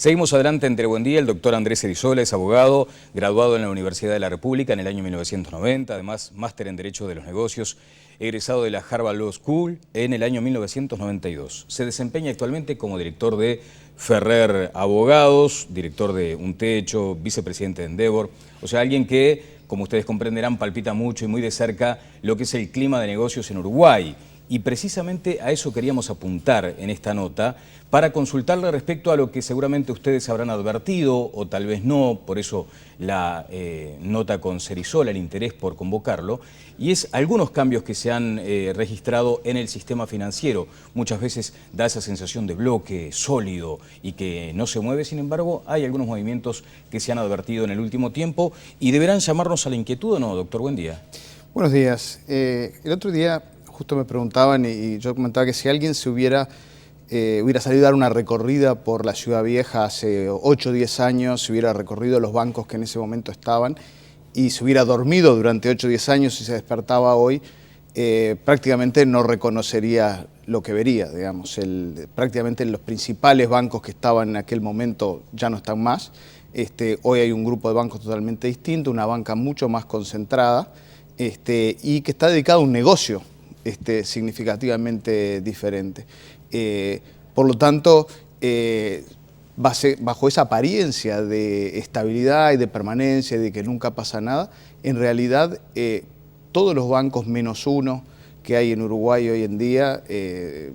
Seguimos adelante en Telebuendía. El doctor Andrés Cerizola es abogado, graduado en la Universidad de la República en el año 1990, además máster en Derecho de los Negocios, egresado de la Harvard Law School en el año 1992. Se desempeña actualmente como director de Ferrer Abogados, director de Un Techo, vicepresidente de Endeavor, o sea, alguien que, como ustedes comprenderán, palpita mucho y muy de cerca lo que es el clima de negocios en Uruguay. Y precisamente a eso queríamos apuntar en esta nota para consultarle respecto a lo que seguramente ustedes habrán advertido o tal vez no, por eso la nota con Cerizola, el interés por convocarlo, y es algunos cambios que se han registrado en el sistema financiero. Muchas veces da esa sensación de bloque sólido y que no se mueve, sin embargo hay algunos movimientos que se han advertido en el último tiempo y deberán llamarnos a la inquietud, ¿o no, doctor? Buen día. Buenos días. El otro día justo me preguntaban y yo comentaba que si alguien se hubiera salido a dar una recorrida por la Ciudad Vieja hace 8 o 10 años, se hubiera recorrido los bancos que en ese momento estaban y se hubiera dormido durante 8 o 10 años y se despertaba hoy, prácticamente no reconocería lo que vería, digamos. Prácticamente los principales bancos que estaban en aquel momento ya no están más. Hoy hay un grupo de bancos totalmente distinto, una banca mucho más concentrada y que está dedicada a un negocio significativamente diferente. Por lo tanto, bajo esa apariencia de estabilidad y de permanencia y de que nunca pasa nada, en realidad todos los bancos menos uno que hay en Uruguay hoy en día, de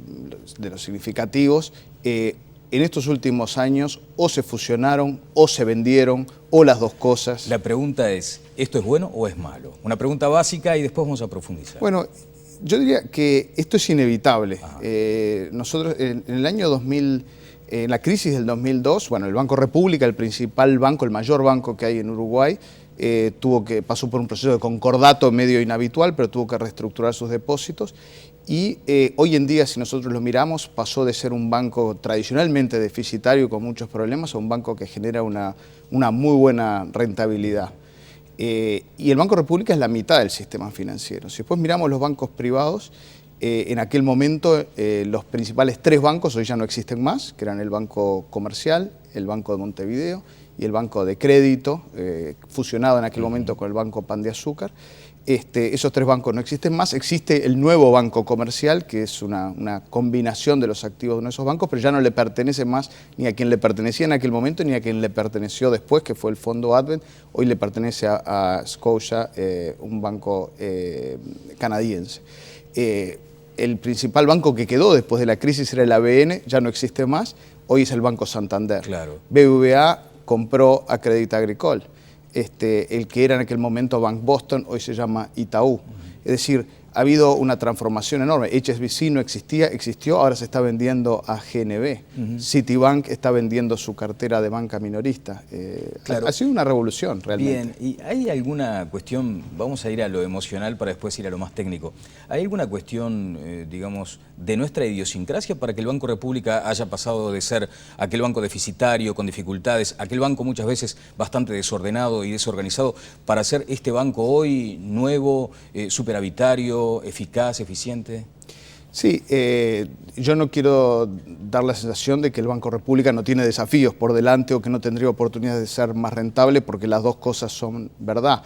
los significativos, en estos últimos años o se fusionaron o se vendieron o las dos cosas. La pregunta es, ¿esto es bueno o es malo? Una pregunta básica y después vamos a profundizar. Bueno, yo diría que esto es inevitable. Nosotros en el año 2000, en la crisis del 2002, bueno, el Banco República, el principal banco, el mayor banco que hay en Uruguay, pasó por un proceso de concordato medio inhabitual, pero tuvo que reestructurar sus depósitos. Y hoy en día, si nosotros lo miramos, pasó de ser un banco tradicionalmente deficitario con muchos problemas a un banco que genera una muy buena rentabilidad. Y el Banco República es la mitad del sistema financiero. Si después miramos los bancos privados, en aquel momento los principales 3 bancos hoy ya no existen más, que eran el Banco Comercial, el Banco de Montevideo y el Banco de Crédito, fusionado en aquel momento con el Banco Pan de Azúcar. Esos 3 bancos no existen más. Existe el nuevo Banco Comercial, que es una combinación de los activos de uno de esos bancos, pero ya no le pertenece más ni a quien le pertenecía en aquel momento ni a quien le perteneció después, que fue el Fondo Advent. Hoy le pertenece a Scotia, un banco canadiense. El principal banco que quedó después de la crisis era el ABN, ya no existe más. Hoy es el Banco Santander. Claro. BBVA compró a Crédit Agricole. El que era en aquel momento Bank Boston, hoy se llama Itaú. Es decir, ha habido una transformación enorme. HSBC no existió, ahora se está vendiendo a GNB. Citibank está vendiendo su cartera de banca minorista. Claro. Ha sido una revolución realmente. Bien, ¿y hay alguna cuestión, vamos a ir a lo emocional para después ir a lo más técnico, ¿hay alguna cuestión, digamos, de nuestra idiosincrasia para que el Banco República haya pasado de ser aquel banco deficitario, con dificultades, aquel banco muchas veces bastante desordenado y desorganizado, para ser este banco hoy nuevo, superavitario, eficaz, eficiente? Sí, yo no quiero dar la sensación de que el Banco República no tiene desafíos por delante o que no tendría oportunidades de ser más rentable, porque las dos cosas son verdad.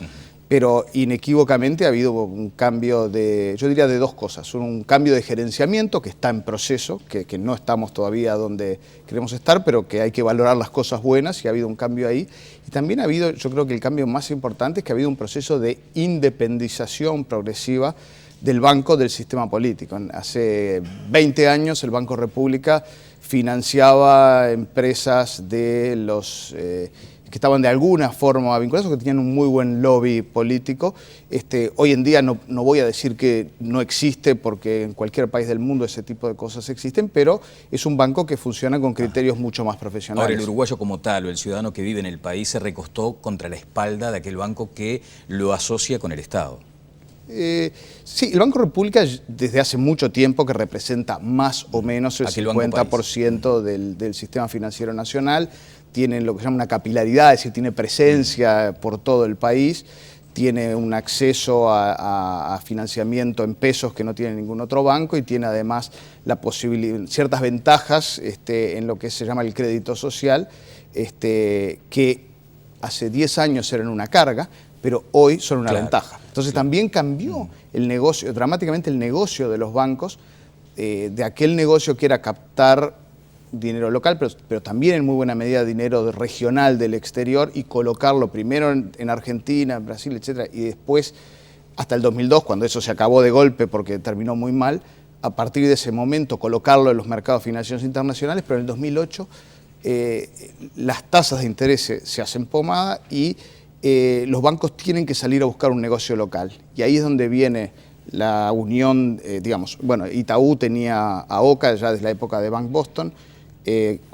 Pero inequívocamente ha habido un cambio yo diría de 2 cosas. Un cambio de gerenciamiento que está en proceso, que no estamos todavía donde queremos estar, pero que hay que valorar las cosas buenas y ha habido un cambio ahí. Y también ha habido, yo creo que el cambio más importante es que ha habido un proceso de independización progresiva del banco del sistema político. Hace 20 años el Banco República financiaba empresas de los que estaban de alguna forma vinculados o que tenían un muy buen lobby político. Hoy en día no voy a decir que no existe, porque en cualquier país del mundo ese tipo de cosas existen, pero es un banco que funciona con criterios mucho más profesionales. Ahora, el uruguayo como tal, o el ciudadano que vive en el país, se recostó contra la espalda de aquel banco que lo asocia con el Estado. Sí, el Banco República desde hace mucho tiempo que representa más o menos el 50% del sistema financiero nacional, tiene lo que se llama una capilaridad, es decir, tiene presencia por todo el país, tiene un acceso a financiamiento en pesos que no tiene ningún otro banco y tiene además la posibilidad, ciertas ventajas en lo que se llama el crédito social, que hace 10 años eran una carga, pero hoy son una ventaja. Entonces también cambió el negocio, dramáticamente el negocio de los bancos, de aquel negocio que era captar dinero local, pero también en muy buena medida dinero regional del exterior y colocarlo primero en Argentina, en Brasil, etcétera, y después hasta el 2002, cuando eso se acabó de golpe porque terminó muy mal, a partir de ese momento colocarlo en los mercados financieros internacionales, pero en el 2008 las tasas de interés se hacen pomada y los bancos tienen que salir a buscar un negocio local. Y ahí es donde viene la unión, digamos, bueno, Itaú tenía a Oca ya desde la época de Bank Boston,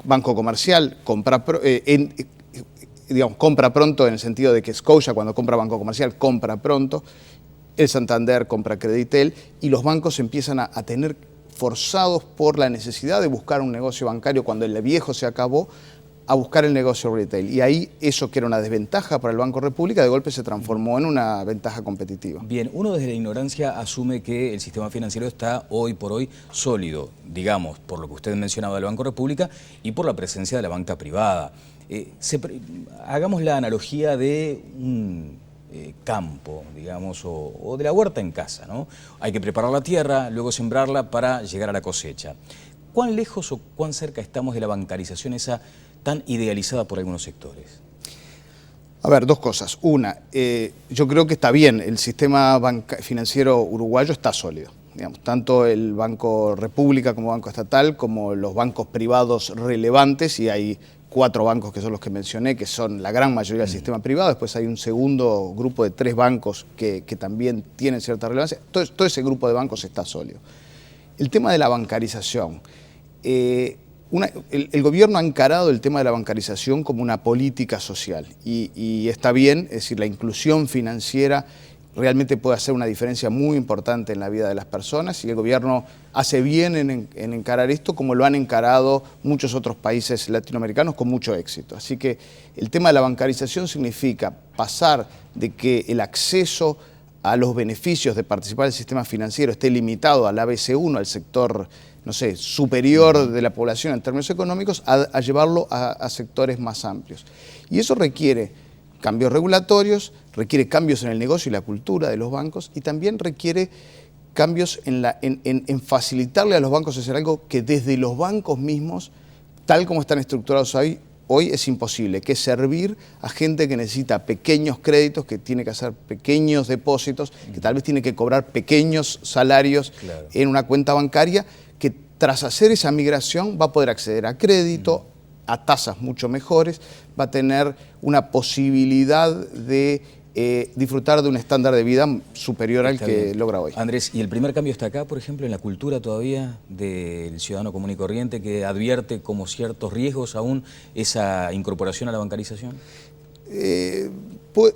Banco Comercial compra pronto en el sentido de que Scotia cuando compra Banco Comercial compra pronto, el Santander compra Creditel y los bancos empiezan a tener forzados por la necesidad de buscar un negocio bancario cuando el viejo se acabó, a buscar el negocio retail. Y ahí eso que era una desventaja para el Banco República de golpe se transformó en una ventaja competitiva. Bien, uno desde la ignorancia asume que el sistema financiero está hoy por hoy sólido, digamos, por lo que usted mencionaba del Banco República y por la presencia de la banca privada. Hagamos la analogía de un campo, digamos, o de la huerta en casa, ¿no? Hay que preparar la tierra, luego sembrarla para llegar a la cosecha. ¿Cuán lejos o cuán cerca estamos de la bancarización esa tan idealizada por algunos sectores? A ver, dos cosas. Una, yo creo que está bien, el sistema financiero uruguayo está sólido. Digamos, tanto el Banco República como Banco Estatal, como los bancos privados relevantes, y hay 4 bancos que son los que mencioné, que son la gran mayoría del sistema privado. Después hay un segundo grupo de 3 bancos que también tienen cierta relevancia. Todo ese grupo de bancos está sólido. El tema de la bancarización. El gobierno ha encarado el tema de la bancarización como una política social y está bien, es decir, la inclusión financiera realmente puede hacer una diferencia muy importante en la vida de las personas y el gobierno hace bien en encarar esto como lo han encarado muchos otros países latinoamericanos con mucho éxito. Así que el tema de la bancarización significa pasar de que el acceso a los beneficios de participar del sistema financiero esté limitado al ABC1, al sector, no sé, superior de la población en términos económicos, a llevarlo a sectores más amplios. Y eso requiere cambios regulatorios, requiere cambios en el negocio y la cultura de los bancos y también requiere cambios en facilitarle a los bancos hacer algo que desde los bancos mismos, tal como están estructurados hoy es imposible, que es servir a gente que necesita pequeños créditos, que tiene que hacer pequeños depósitos, que tal vez tiene que cobrar pequeños salarios en una cuenta bancaria, que tras hacer esa migración va a poder acceder a crédito, a tasas mucho mejores, va a tener una posibilidad de disfrutar de un estándar de vida superior al que logra hoy. Andrés, ¿y el primer cambio está acá, por ejemplo, en la cultura todavía del ciudadano común y corriente que advierte como ciertos riesgos aún esa incorporación a la bancarización?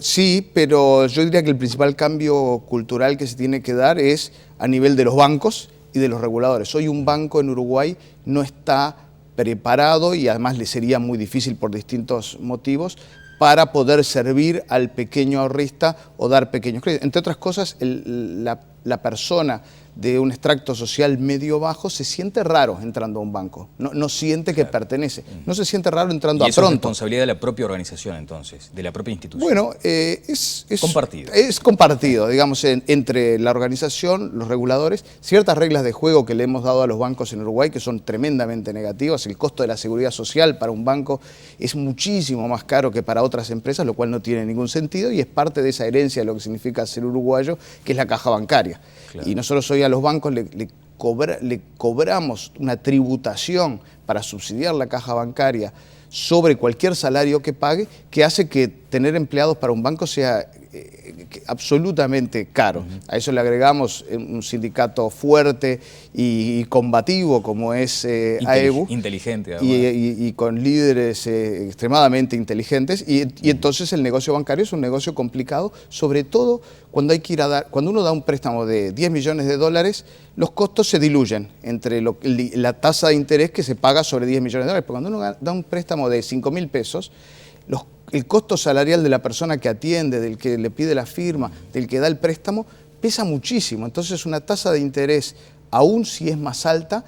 Sí, pero yo diría que el principal cambio cultural que se tiene que dar es a nivel de los bancos y de los reguladores. Hoy un banco en Uruguay no está preparado y además le sería muy difícil por distintos motivos para poder servir al pequeño ahorrista o dar pequeños créditos. Entre otras cosas, la persona de un extracto social medio bajo se siente raro entrando a un banco, no siente que pertenece, no se siente raro entrando a Pronto. ¿Y eso es responsabilidad de la propia organización entonces, de la propia institución? Bueno, es compartido. Es compartido, digamos, entre la organización, los reguladores, ciertas reglas de juego que le hemos dado a los bancos en Uruguay que son tremendamente negativas. El costo de la seguridad social para un banco es muchísimo más caro que para otras empresas, lo cual no tiene ningún sentido y es parte de esa herencia de lo que significa ser uruguayo, que es la caja bancaria. Claro. Y nosotros hoy a los bancos le cobramos una tributación para subsidiar la caja bancaria sobre cualquier salario que pague, que hace que tener empleados para un banco sea absolutamente caro. A eso le agregamos un sindicato fuerte y combativo como es AEBU. Inteligente. Y con líderes extremadamente inteligentes. Y entonces el negocio bancario es un negocio complicado, sobre todo cuando cuando uno da un préstamo de 10 millones de dólares, los costos se diluyen entre la tasa de interés que se paga sobre 10 millones de dólares. Porque cuando uno da un préstamo de 5.000 pesos, el costo salarial de la persona que atiende, del que le pide la firma, del que da el préstamo, pesa muchísimo. Entonces una tasa de interés, aún si es más alta,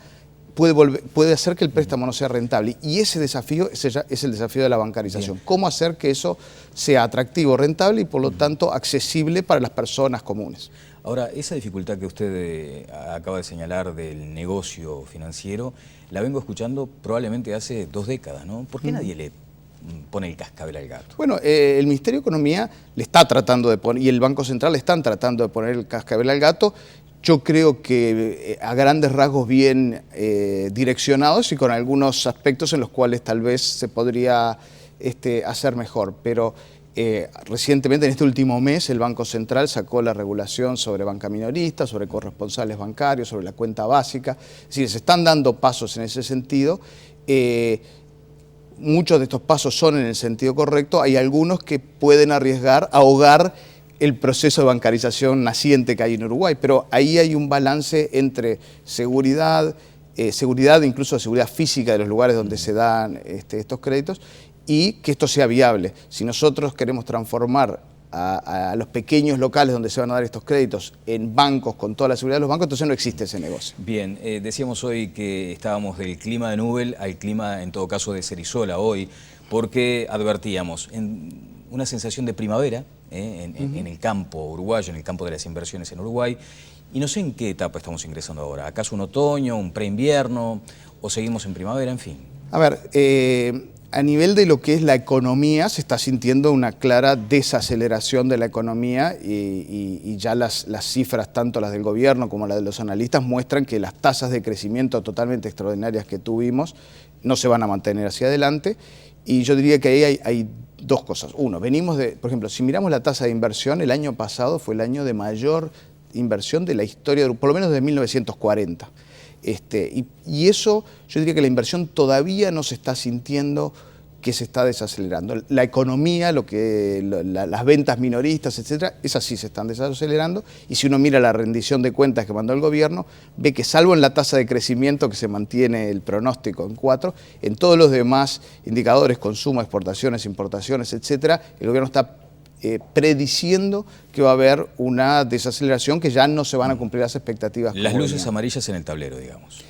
puede hacer que el préstamo no sea rentable. Y ese desafío es el desafío de la bancarización. Bien. ¿Cómo hacer que eso sea atractivo, rentable y por lo tanto accesible para las personas comunes? Ahora, esa dificultad que usted acaba de señalar del negocio financiero, la vengo escuchando probablemente hace 2 décadas, ¿no? ¿Por qué nadie le pone el cascabel al gato? Bueno, el Ministerio de Economía le está tratando de poner, y el Banco Central le están tratando de poner el cascabel al gato. Yo creo que a grandes rasgos bien direccionados y con algunos aspectos en los cuales tal vez se podría hacer mejor. Pero recientemente, en este último mes, el Banco Central sacó la regulación sobre banca minorista, sobre corresponsales bancarios, sobre la cuenta básica. Es decir, se están dando pasos en ese sentido. Muchos de estos pasos son en el sentido correcto. Hay algunos que pueden ahogar el proceso de bancarización naciente que hay en Uruguay, pero ahí hay un balance entre seguridad, incluso seguridad física de los lugares donde se dan estos créditos, y que esto sea viable. Si nosotros queremos transformar a los pequeños locales donde se van a dar estos créditos en bancos con toda la seguridad de los bancos, entonces no existe ese negocio. Bien, decíamos hoy que estábamos del clima de Nubel al clima, en todo caso, de Cerizola hoy, porque advertíamos una sensación de primavera en el campo uruguayo, en el campo de las inversiones en Uruguay, y no sé en qué etapa estamos ingresando ahora. ¿Acaso un otoño, un preinvierno, o seguimos en primavera, en fin? A ver, a nivel de lo que es la economía, se está sintiendo una clara desaceleración de la economía y ya las cifras, tanto las del gobierno como las de los analistas, muestran que las tasas de crecimiento totalmente extraordinarias que tuvimos no se van a mantener hacia adelante. Y yo diría que ahí hay 2 cosas. Uno, venimos de, por ejemplo, si miramos la tasa de inversión, el año pasado fue el año de mayor inversión de la historia, por lo menos desde 1940. Y eso, yo diría que la inversión todavía no se está sintiendo que se está desacelerando. La economía, las ventas minoristas, etcétera, esas sí se están desacelerando. Y si uno mira la rendición de cuentas que mandó el gobierno, ve que salvo en la tasa de crecimiento, que se mantiene el pronóstico en 4, en todos los demás indicadores, consumo, exportaciones, importaciones, etcétera, el gobierno está prediciendo que va a haber una desaceleración, que ya no se van a cumplir las expectativas. Las luces amarillas en el tablero, digamos.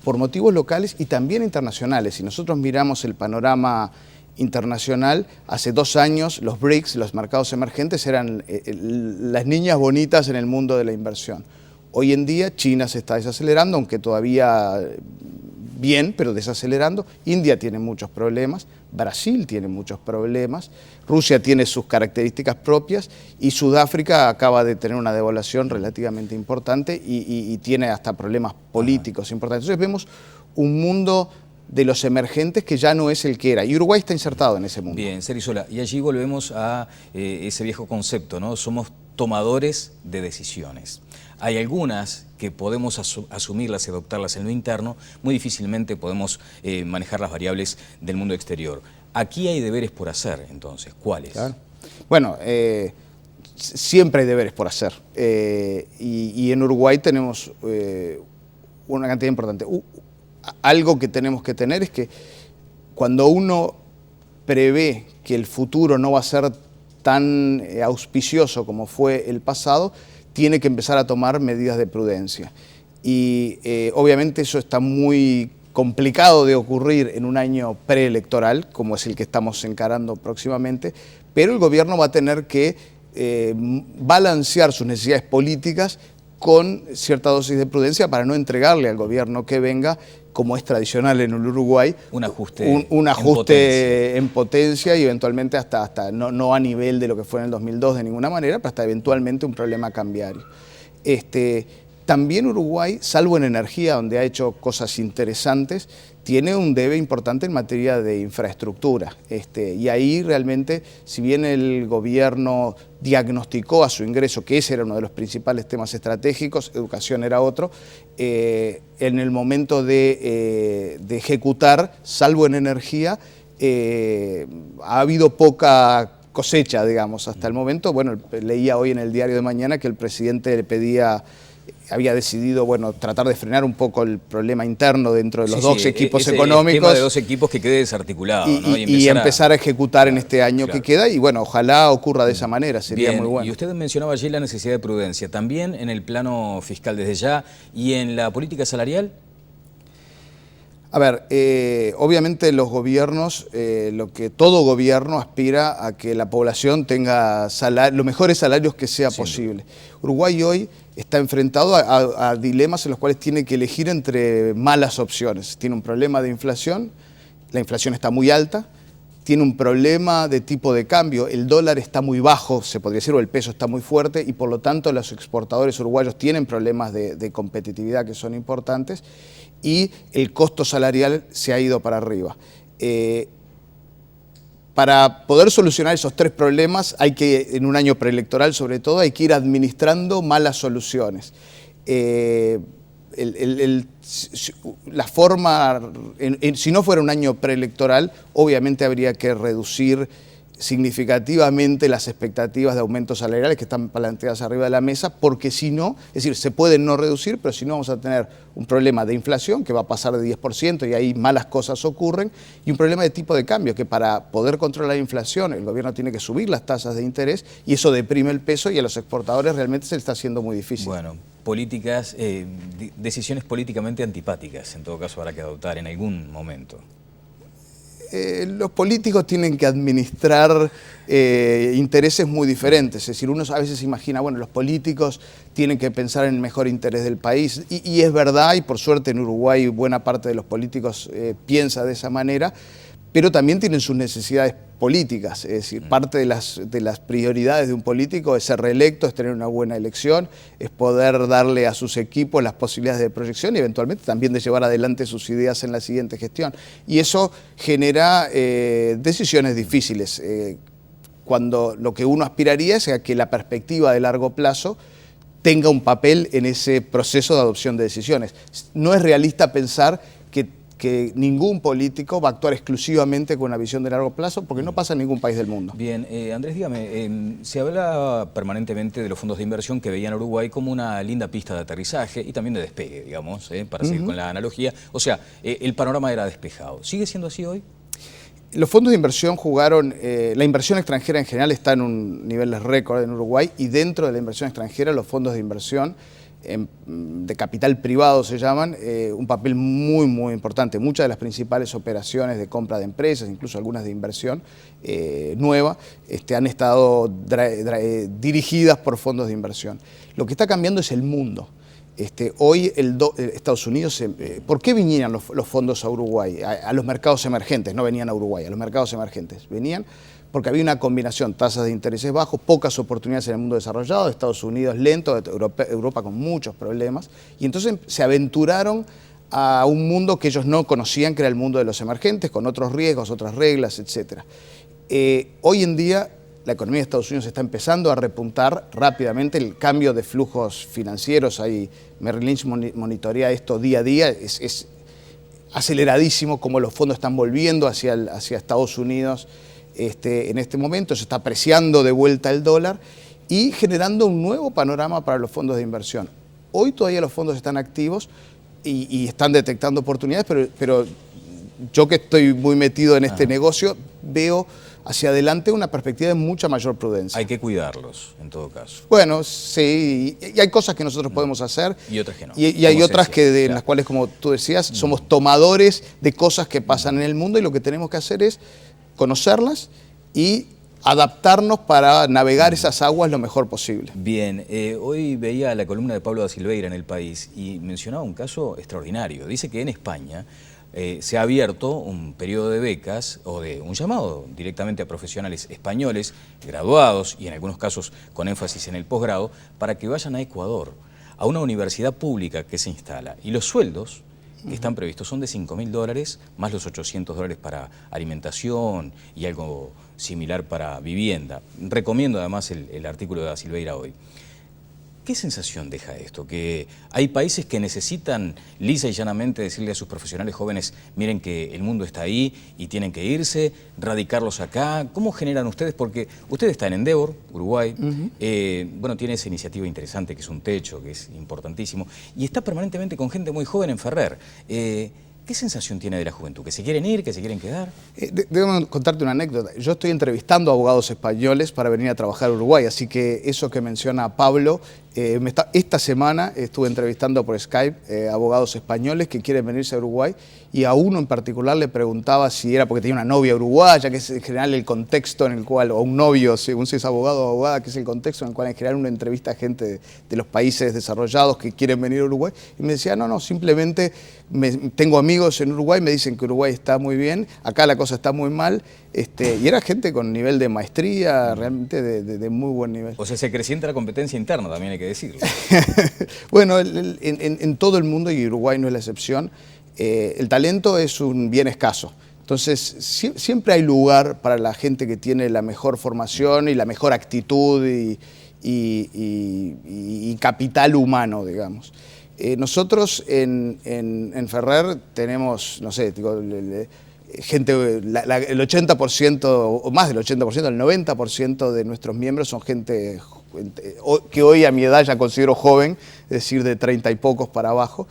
Por motivos locales y también internacionales. Si nosotros miramos el panorama internacional, hace 2 años los BRICS, los mercados emergentes, eran las niñas bonitas en el mundo de la inversión. Hoy en día China se está desacelerando, aunque todavía bien, pero desacelerando. India tiene muchos problemas, Brasil tiene muchos problemas, Rusia tiene sus características propias y Sudáfrica acaba de tener una devaluación relativamente importante y tiene hasta problemas políticos importantes. Entonces vemos un mundo de los emergentes que ya no es el que era, y Uruguay está insertado en ese mundo. Bien, Cerizola, y allí volvemos a ese viejo concepto, ¿no? Somos tomadores de decisiones. Hay algunas que podemos asumirlas y adoptarlas en lo interno, muy difícilmente podemos manejar las variables del mundo exterior. Aquí hay deberes por hacer, entonces, ¿cuáles? Claro. Bueno, siempre hay deberes por hacer, y en Uruguay tenemos una cantidad importante. Algo que tenemos que tener es que cuando uno prevé que el futuro no va a ser tan auspicioso como fue el pasado, tiene que empezar a tomar medidas de prudencia. Y obviamente eso está muy complicado de ocurrir en un año preelectoral, como es el que estamos encarando próximamente, pero el gobierno va a tener que balancear sus necesidades políticas con cierta dosis de prudencia para no entregarle al gobierno que venga, como es tradicional en el Uruguay, un ajuste en potencia y eventualmente hasta no a nivel de lo que fue en el 2002 de ninguna manera, pero hasta eventualmente un problema cambiario. También Uruguay, salvo en energía, donde ha hecho cosas interesantes, tiene un debe importante en materia de infraestructura. Y ahí realmente, si bien el gobierno diagnosticó a su ingreso que ese era uno de los principales temas estratégicos, educación era otro, en el momento de ejecutar, salvo en energía, ha habido poca cosecha, digamos, hasta el momento. Bueno, leía hoy en el Diario de Mañana que el presidente le pedía había decidido, bueno, tratar de frenar un poco el problema interno dentro de los dos equipos ese económicos. Esquema de dos equipos que quede desarticulado, ¿no? Y empezar a ejecutar en este año que queda, y bueno, ojalá ocurra de esa manera, sería Bien, muy bueno. Y usted mencionaba allí la necesidad de prudencia, también en el plano fiscal desde ya, y en la política salarial. A ver, obviamente los gobiernos, lo que todo gobierno aspira a que la población tenga los mejores salarios que sea posible. Uruguay hoy está enfrentado a dilemas en los cuales tiene que elegir entre malas opciones. Tiene un problema de inflación, la inflación está muy alta, tiene un problema de tipo de cambio, el dólar está muy bajo, se podría decir, o el peso está muy fuerte, y por lo tanto los exportadores uruguayos tienen problemas de competitividad que son importantes, y el costo salarial se ha ido para arriba. Para poder solucionar esos tres problemas hay que, en un año preelectoral sobre todo, hay que ir administrando malas soluciones. La forma, si no fuera un año preelectoral, obviamente habría que reducir significativamente las expectativas de aumentos salariales que están planteadas arriba de la mesa, porque si no, es decir, se pueden no reducir, pero si no vamos a tener un problema de inflación que va a pasar de 10% y ahí malas cosas ocurren, y un problema de tipo de cambio, que para poder controlar la inflación el gobierno tiene que subir las tasas de interés y eso deprime el peso y a los exportadores realmente se les está haciendo muy difícil. Bueno, decisiones políticamente antipáticas, en todo caso habrá que adoptar en algún momento. Los políticos tienen que administrar intereses muy diferentes. Es decir, uno a veces imagina, bueno, los políticos tienen que pensar en el mejor interés del país. Y es verdad, y por suerte en Uruguay buena parte de los políticos piensa de esa manera, pero también tienen sus necesidades políticas. Es decir, parte de las prioridades de un político es ser reelecto, es tener una buena elección, es poder darle a sus equipos las posibilidades de proyección y eventualmente también de llevar adelante sus ideas en la siguiente gestión. Y eso genera decisiones difíciles, cuando lo que uno aspiraría es a que la perspectiva de largo plazo tenga un papel en ese proceso de adopción de decisiones. No es realista pensar que ningún político va a actuar exclusivamente con una visión de largo plazo, porque no pasa en ningún país del mundo. Bien, Andrés, dígame, se habla permanentemente de los fondos de inversión que veían a Uruguay como una linda pista de aterrizaje y también de despegue, digamos, para seguir con la analogía. O sea, el panorama era despejado. ¿Sigue siendo así hoy? Los fondos de inversión jugaron, la inversión extranjera en general está en un nivel récord en Uruguay, y dentro de la inversión extranjera los fondos de inversión de capital privado se llaman, un papel muy muy importante. Muchas de las principales operaciones de compra de empresas, incluso algunas de inversión nueva, han estado dirigidas por fondos de inversión. Lo que está cambiando es el mundo. Hoy Estados Unidos, ¿por qué vinieron los fondos a Uruguay? A los mercados emergentes, no venían a Uruguay, a los mercados emergentes. Venían porque había una combinación, tasas de intereses bajos, pocas oportunidades en el mundo desarrollado, Estados Unidos lento, Europa con muchos problemas, y entonces se aventuraron a un mundo que ellos no conocían, que era el mundo de los emergentes, con otros riesgos, otras reglas, etc. Hoy en día la economía de Estados Unidos está empezando a repuntar rápidamente, el cambio de flujos financieros, ahí Merrill Lynch monitorea esto día a día, es aceleradísimo como los fondos están volviendo hacia Estados Unidos. En este momento se está apreciando de vuelta el dólar y generando un nuevo panorama para los fondos de inversión. Hoy todavía los fondos están activos y están detectando oportunidades, pero yo que estoy muy metido en este negocio veo hacia adelante una perspectiva de mucha mayor prudencia. Hay que cuidarlos, en todo caso. Bueno, sí, y hay cosas que nosotros podemos hacer. Y otras que no. Y hay otras que en las cuales, como tú decías, somos tomadores de cosas que pasan en el mundo, y lo que tenemos que hacer es conocerlas y adaptarnos para navegar esas aguas lo mejor posible. Bien, hoy veía la columna de Pablo da Silveira en El País y mencionaba un caso extraordinario. Dice que en España se ha abierto un periodo de becas o de un llamado directamente a profesionales españoles graduados y en algunos casos con énfasis en el posgrado para que vayan a Ecuador, a una universidad pública que se instala, y los sueldos que están previstos son de $5.000 más los $800 para alimentación y algo similar para vivienda. Recomiendo además el artículo de da Silveira hoy. ¿Qué sensación deja esto? Que hay países que necesitan lisa y llanamente decirle a sus profesionales jóvenes, miren que el mundo está ahí y tienen que irse, radicarlos acá. ¿Cómo generan ustedes? Porque usted está en Endeavor, Uruguay, bueno, tiene esa iniciativa interesante que es un techo, que es importantísimo, y está permanentemente con gente muy joven en Ferrer. ¿Qué sensación tiene de la juventud? ¿Que se quieren ir, que se quieren quedar? Debo contarte una anécdota. Yo estoy entrevistando a abogados españoles para venir a trabajar a Uruguay, así que eso que menciona Pablo, esta semana estuve entrevistando por Skype abogados españoles que quieren venirse a Uruguay, y a uno en particular le preguntaba si era porque tenía una novia uruguaya, que es en general el contexto en el cual, o un novio, según si es abogado o abogada, que es el contexto en el cual en general uno entrevista a gente de los países desarrollados que quieren venir a Uruguay, y me decía, no, simplemente tengo amigos en Uruguay, me dicen que Uruguay está muy bien, acá la cosa está muy mal, y era gente con nivel de maestría, realmente de muy buen nivel. O sea, se crecienta la competencia interna, también hay que decirlo. Bueno, en todo el mundo, y Uruguay no es la excepción, el talento es un bien escaso. Entonces, siempre hay lugar para la gente que tiene la mejor formación y la mejor actitud y capital humano, digamos. Nosotros en Ferrer tenemos, no sé, digo, gente, el 80% o más del 80%, el 90% de nuestros miembros son gente que hoy a mi edad ya considero joven, es decir, de 30 y pocos para abajo,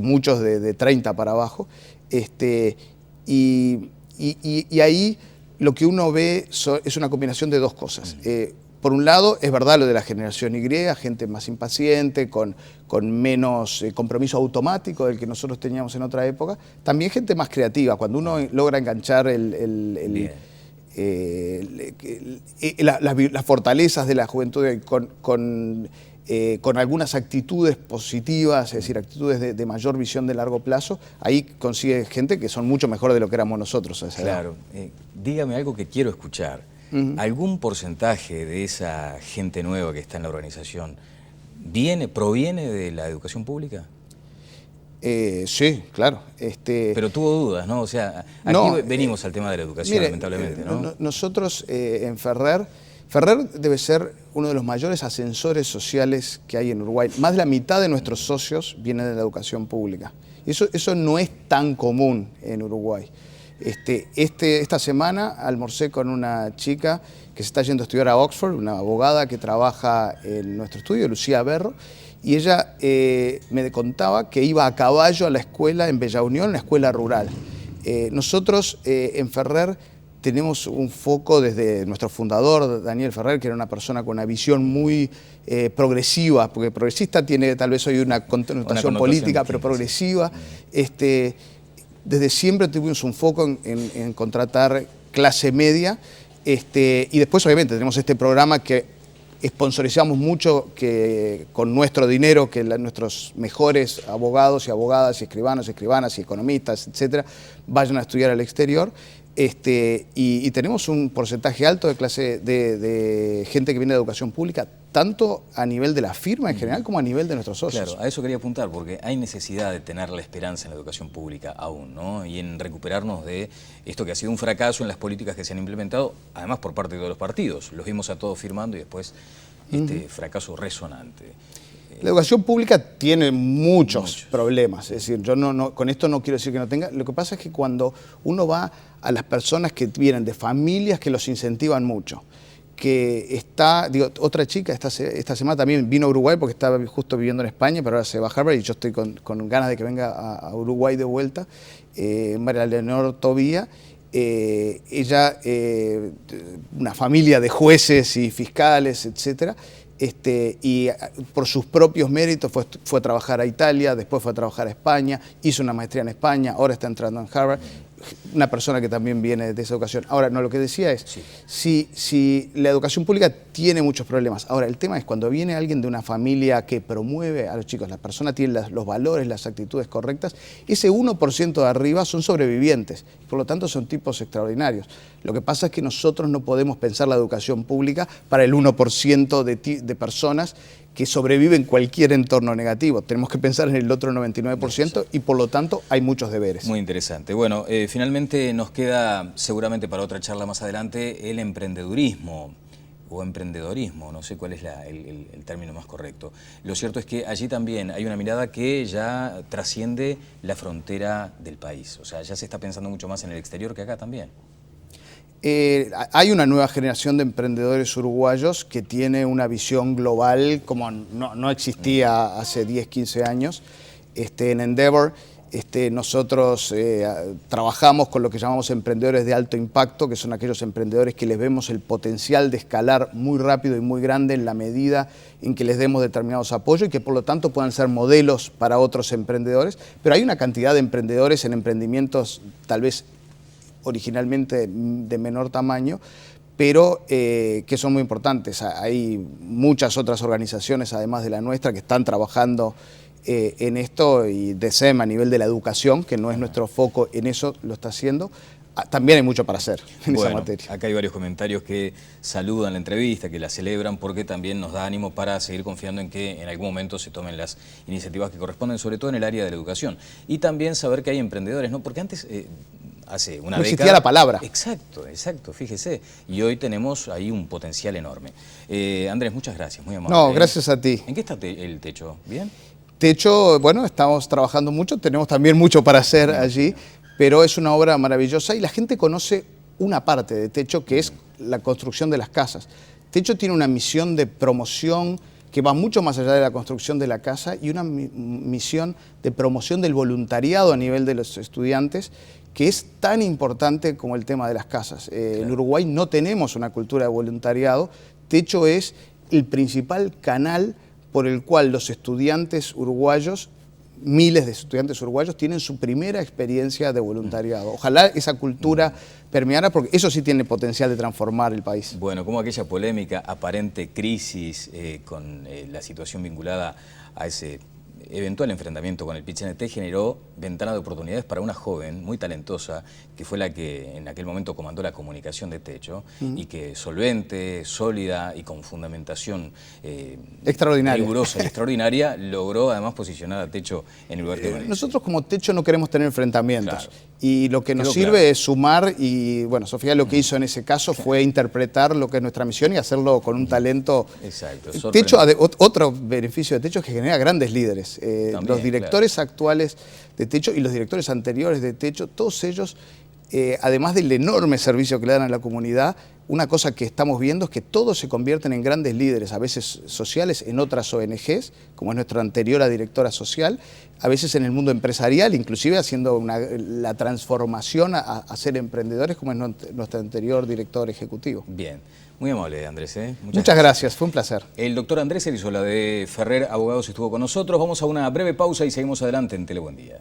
muchos de 30 para abajo, y ahí lo que uno ve es una combinación de dos cosas. Por un lado, es verdad lo de la generación Y, gente más impaciente, con menos compromiso automático del que nosotros teníamos en otra época. También gente más creativa. Cuando uno logra enganchar las fortalezas de la juventud con algunas actitudes positivas, es decir, actitudes de mayor visión de largo plazo, ahí consigue gente que son mucho mejor de lo que éramos nosotros a esa edad. Claro. Dígame algo que quiero escuchar. ¿Algún porcentaje de esa gente nueva que está en la organización proviene de la educación pública? Sí, claro. Pero tuvo dudas, ¿no? O sea, aquí venimos al tema de la educación, mire, lamentablemente, ¿no? Nosotros en Ferrer debe ser uno de los mayores ascensores sociales que hay en Uruguay. Más de la mitad de nuestros socios vienen de la educación pública. Eso no es tan común en Uruguay. Esta semana almorcé con una chica que se está yendo a estudiar a Oxford, una abogada que trabaja en nuestro estudio, Lucía Berro, y ella me contaba que iba a caballo a la escuela en Bella Unión, una escuela rural. Nosotros en Ferrer tenemos un foco desde nuestro fundador, Daniel Ferrer, que era una persona con una visión muy progresiva, porque progresista tiene tal vez hoy una connotación política, pero progresiva. Desde siempre tuvimos un foco en contratar clase media, y después obviamente tenemos este programa que sponsorizamos mucho con nuestro dinero, que nuestros mejores abogados y abogadas y escribanos y escribanas y economistas, etcétera, vayan a estudiar al exterior. Y tenemos un porcentaje alto de gente que viene de educación pública, tanto a nivel de la firma en general como a nivel de nuestros socios. Claro, a eso quería apuntar, porque hay necesidad de tener la esperanza en la educación pública aún, ¿no? Y en recuperarnos de esto que ha sido un fracaso en las políticas que se han implementado, además por parte de todos los partidos. Los vimos a todos firmando y después fracaso resonante. La educación pública tiene muchos problemas, es decir, yo con esto no quiero decir que no tenga. Lo que pasa es que cuando uno va a las personas que vienen de familias que los incentivan mucho, otra chica esta semana también vino a Uruguay porque estaba justo viviendo en España, pero ahora se va a Harvard y yo estoy con ganas de que venga a Uruguay de vuelta, María Leonor Tobía. Ella, una familia de jueces y fiscales, etcétera, y por sus propios méritos fue a trabajar a Italia, después fue a trabajar a España, hizo una maestría en España, ahora está entrando en Harvard, una persona que también viene de esa educación. Ahora, no, lo que decía es, si la educación pública tiene muchos problemas, ahora el tema es cuando viene alguien de una familia que promueve a los chicos, la persona tiene los valores, las actitudes correctas, ese 1% de arriba son sobrevivientes, por lo tanto son tipos extraordinarios. Lo que pasa es que nosotros no podemos pensar la educación pública para el 1% de personas que sobrevive en cualquier entorno negativo. Tenemos que pensar en el otro 99% y por lo tanto hay muchos deberes. Muy interesante. Bueno, finalmente nos queda seguramente para otra charla más adelante el emprendedurismo. o emprendedorismo, no sé cuál es el término más correcto. Lo cierto es que allí también hay una mirada que ya trasciende la frontera del país, o sea, ya se está pensando mucho más en el exterior que acá también. Hay una nueva generación de emprendedores uruguayos que tiene una visión global como no existía hace 10, 15 años. En Endeavor nosotros trabajamos con lo que llamamos emprendedores de alto impacto, que son aquellos emprendedores que les vemos el potencial de escalar muy rápido y muy grande en la medida en que les demos determinados apoyos y que por lo tanto puedan ser modelos para otros emprendedores. Pero hay una cantidad de emprendedores en emprendimientos tal vez originalmente de menor tamaño, pero que son muy importantes. Hay muchas otras organizaciones, además de la nuestra, que están trabajando en esto, y DECEM a nivel de la educación, que no es nuestro foco, en eso lo está haciendo. También hay mucho para hacer en esa materia. Acá hay varios comentarios que saludan la entrevista, que la celebran, porque también nos da ánimo para seguir confiando en que en algún momento se tomen las iniciativas que corresponden, sobre todo en el área de la educación. Y también saber que hay emprendedores, ¿no? Porque antes, hace una década... No existía la palabra. Exacto, fíjese. Y hoy tenemos ahí un potencial enorme. Andrés, muchas gracias, muy amable. No, gracias a ti. ¿En qué está el techo? ¿Bien? Techo, bueno, estamos trabajando mucho, tenemos también mucho para hacer allí, pero es una obra maravillosa y la gente conoce una parte de Techo, que es la construcción de las casas. Techo tiene una misión de promoción que va mucho más allá de la construcción de la casa y una misión de promoción del voluntariado a nivel de los estudiantes, que es tan importante como el tema de las casas. En Uruguay no tenemos una cultura de voluntariado. Techo es el principal canal por el cual los estudiantes uruguayos, miles de estudiantes uruguayos, tienen su primera experiencia de voluntariado. Ojalá esa cultura permeara, porque eso sí tiene potencial de transformar el país. Bueno, como aquella polémica, aparente crisis con la situación vinculada a ese eventual enfrentamiento con el PIT-CNT generó ventana de oportunidades para una joven muy talentosa, que fue la que en aquel momento comandó la comunicación de Techo, y que solvente, sólida y con fundamentación extraordinaria, rigurosa y extraordinaria, logró además posicionar a Techo en el lugar que merece. Nosotros como Techo no queremos tener enfrentamientos. Claro. Y lo que nos sirve es sumar, y bueno, Sofía lo que hizo en ese caso fue interpretar lo que es nuestra misión y hacerlo con un talento. Exacto. Techo, otro beneficio de Techo es que genera grandes líderes. También, los directores actuales de Techo y los directores anteriores de Techo, todos ellos, además del enorme servicio que le dan a la comunidad, una cosa que estamos viendo es que todos se convierten en grandes líderes, a veces sociales, en otras ONGs, como es nuestra anterior directora social, a veces en el mundo empresarial, inclusive haciendo la transformación a ser emprendedores, como es nuestro anterior director ejecutivo. Bien, muy amable, Andrés. Muchas gracias, fue un placer. El doctor Andrés Cerizola de Ferrer Abogados estuvo con nosotros. Vamos a una breve pausa y seguimos adelante en Tele Buen Día.